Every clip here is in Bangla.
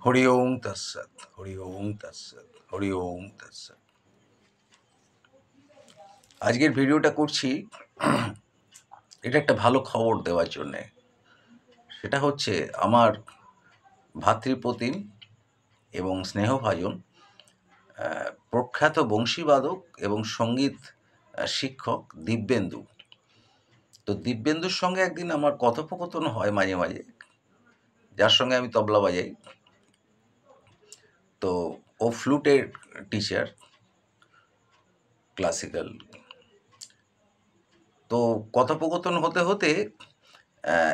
হরি ওম তৎসৎ, হরি ওম তৎসৎ, হরি ওম তৎসৎ। আজকের ভিডিওটা করছি এটা একটা ভালো খবর দেওয়ার জন্যে। সেটা হচ্ছে আমার ভাতৃপ্রতিম এবং স্নেহভাজন প্রখ্যাত বংশীবাদক এবং সঙ্গীত শিক্ষক দিব্যেন্দু। তো দিব্যেন্দুর সঙ্গে একদিন আমার কথোপকথন হয় মাঝে মাঝে, যার সঙ্গে আমি তবলা বাজাই। তো ও ফ্লুটের টিচার, ক্লাসিক্যাল। তো কথোপকথন হতে হতে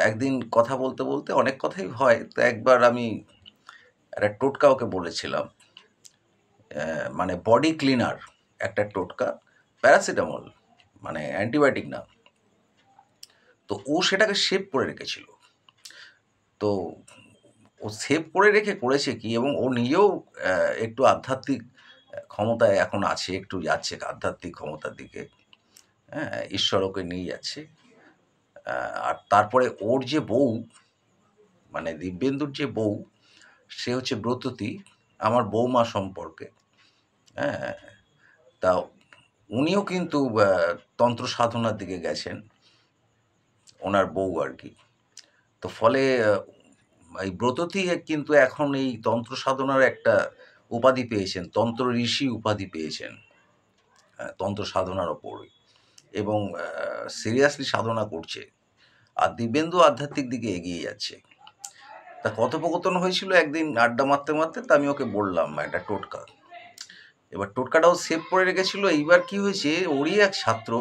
একদিন কথা বলতে বলতে অনেক কথাই হয়। তো একবার আমি একটা টোটকা ওকে বলেছিলাম, মানে বডি ক্লিনার একটা টোটকা, প্যারাসিটামল, মানে অ্যান্টিবায়োটিক না। তো ও সেটাকে সেভ করে রেখেছিল। তো ও সেভ করে রেখে করেছে কি, এবং ও নিজেও একটু আধ্যাত্মিক ক্ষমতায় এখন আছে, একটু যাচ্ছে আধ্যাত্মিক ক্ষমতার দিকে। হ্যাঁ, ঈশ্বর ওকে নিয়ে যাচ্ছে। আর তারপরে ওর যে বউ, মানে দিব্যেন্দুর যে বউ, সে হচ্ছে ব্রততী, আমার বৌমা সম্পর্কে। হ্যাঁ, তা উনিও কিন্তু তন্ত্র সাধনার দিকে গেছেন, ওনার বউ আর কি। তো ফলে এই ব্রততী কিন্তু এখন এই তন্ত্র সাধনার একটা উপাধি পেয়েছেন, তন্ত্র ঋষি উপাধি পেয়েছেন তন্ত্র সাধনার ওপরই, এবং সিরিয়াসলি সাধনা করছে। আর দিব্যেন্দু আধ্যাত্মিক দিকে এগিয়ে যাচ্ছে। তা কথোপকথন হয়েছিল একদিন আড্ডা মারতে মারতে, তা আমি ওকে বললাম একটা টোটকা। এবার টোটকাটাও সেভ করে রেখেছিল। এইবার কি হয়েছে, ওরই এক ছাত্র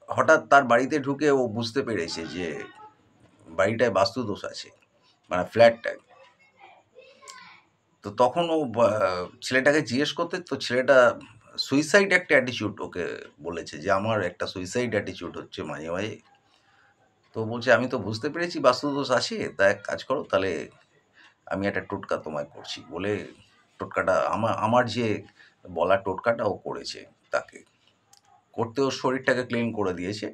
হঠাৎ তার বাড়িতে ঢুকে ও বুঝতে পেরেছে যে বাড়িটায় বাস্তুদোষ আছে, মানে ফ্ল্যাটটায়। তো তখন ও ছেলেটাকে জিজ্ঞেস করতে, তো ছেলেটা সুইসাইড একটা অ্যাটিচিউড ওকে বলেছে যে আমার একটা সুইসাইড অ্যাটিচিউড হচ্ছে মাঝে মাঝে। তো বলছে আমি তো বুঝতে পেরেছি বাস্তুদোষ আছে, তা এক কাজ করো তাহলে, আমি একটা টোটকা তোমায় করছি বলে টোটকাটা আমার যে বলা টোটকাটা ও করেছে তাকে। করতে ওর শরীরটাকে ক্লিন করে দিয়েছে।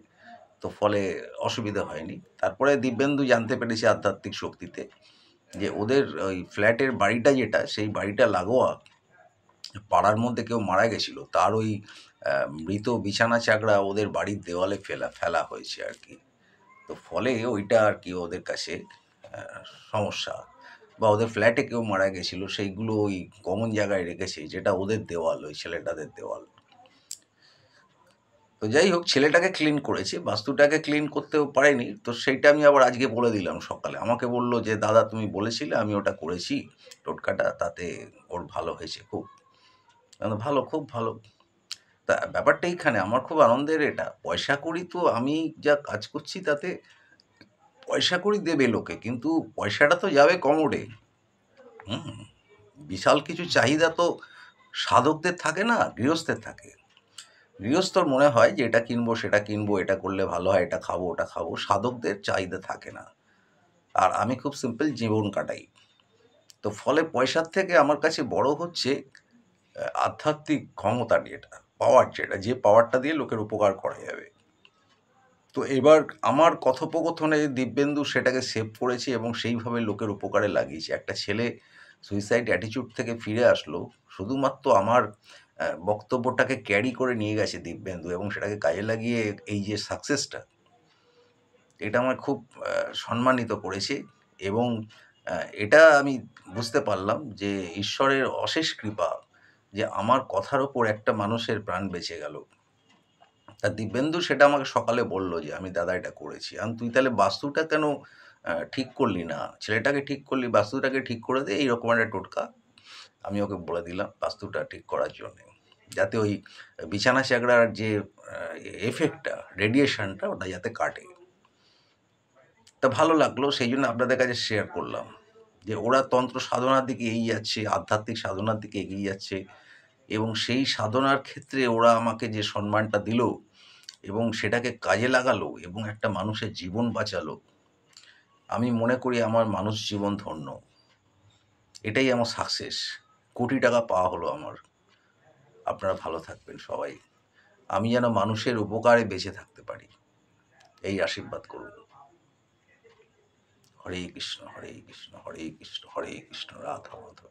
তো ফলে অসুবিধা হয়নি। তারপরে দিব্যেন্দু জানতে পেরেছে আধ্যাত্মিক শক্তিতে যে ওদের ওই ফ্ল্যাটের বাড়িটা যেটা, সেই বাড়িটা লাগোয়া পাড়ার মধ্যে কেউ মারা গেছিল। তার ওই মৃত বিছানা চাকরা ওদের বাড়ির দেওয়ালে ফেলা হয়েছে আর কি। তো ফলে ওইটা আর কি ওদের কাছে আ সমস্যা, বা ওদের ফ্ল্যাটে কেউ মারা গেছিল, সেইগুলো ওই কমন জায়গায় রেখেছে, যেটা ওদের দেওয়াল, ওই ছেলেটাদের দেওয়াল। তো যাই হোক, ছেলেটাকে ক্লিন করেছে, বাস্তুটাকে ক্লিন করতেও পারেনি। তো সেইটা আমি আবার আজকে বলে দিলাম সকালে। আমাকে বলল যে, "দাদা তুমি বলেছিলে, আমি ওটা করেছি টোটকাটা, তাতে ওর ভালো হয়েছে খুব।" আমি বললাম, "ভালো, খুব ভালো।" তা ব্যাপারটা এইখানে আমার খুব আনন্দের এটা। পয়সা কড়ি তো আমি যা কাজ করছি তাতে পয়সা কড়ি দেবে লোকে, কিন্তু পয়সাটা তো যাবে কমোডে। হুম? বিশাল কিছু চাহিদা তো সাধকদের থাকে না, গৃহস্থের থাকে। গৃহস্থর মনে হয় যে এটা কিনবো, সেটা কিনবো, এটা করলে ভালো হয়, এটা খাবো, ওটা খাবো। সাধকদের চাহিদা থাকে না। আর আমি খুব সিম্পল জীবন কাটাই। তো ফলে পয়সার থেকে আমার কাছে বড় হচ্ছে আধ্যাত্মিক ক্ষমতা যেটা, পাওয়ার যেটা, যে পাওয়ারটা দিয়ে লোকের উপকার করা যাবে। তো এবার আমার কথোপকথনে দিব্যেন্দু সেটাকে সেভ করেছে এবং সেইভাবে লোকের উপকারে লাগিয়েছে। একটা ছেলে সুইসাইড অ্যাটিটিউড থেকে ফিরে আসলো, শুধুমাত্র আমার বক্তব্যটাকে ক্যারি করে নিয়ে গেছে দিব্যেন্দু, এবং সেটাকে কাজে লাগিয়ে এই যে সাকসেসটা, এটা আমায় খুব আ সম্মানিত করেছে। এবং আ এটা আমি বুঝতে পারলাম যে ঈশ্বরের অশেষ কৃপা, যে আমার কথার ওপর একটা মানুষের প্রাণ বেঁচে গেল। তা দিব্যেন্দু সেটা আমাকে সকালে বলল যে, "আমি দাদা এটা করেছি।" তুই তাহলে বাস্তুটা কেন ঠিক করলি না? ছেলেটাকে ঠিক করলি, বাস্তুটাকে ঠিক করে দে।" এইরকম একটা টোটকা আমি ওকে বলে দিলাম বাস্তুটা ঠিক করার জন্যে। যাতে ওই বিছানা ছেঁকড়ার যে আ এফেক্টটা, রেডিয়েশনটা ওটা যাতে কাটে। তা ভালো লাগলো, সেইজন্য আপনাদের কাছে শেয়ার করলাম। যে ওরা তন্ত্র সাধনার দিকে এগিয়ে যাচ্ছে, আধ্যাত্মিক সাধনার দিকে এগিয়ে যাচ্ছে, এবং সেই সাধনার ক্ষেত্রে ওরা আমাকে যে সম্মানটা দিল এবং সেটাকে কাজে লাগালো এবং একটা মানুষের জীবন বাঁচালো, আমি মনে করি আমার মানুষ জীবন ধন্য। এটাই আমার সাকসেস। কোটি টাকা পাওয়া হলো আমার। আপনারা ভালো থাকবেন সবাই। আমি যেন মানুষের উপকারে বেঁচে থাকতে পারি, এই আশীর্বাদ করুন। হরে কৃষ্ণ, হরে কৃষ্ণ, হরে কৃষ্ণ, হরে কৃষ্ণ, রাধা মাধব।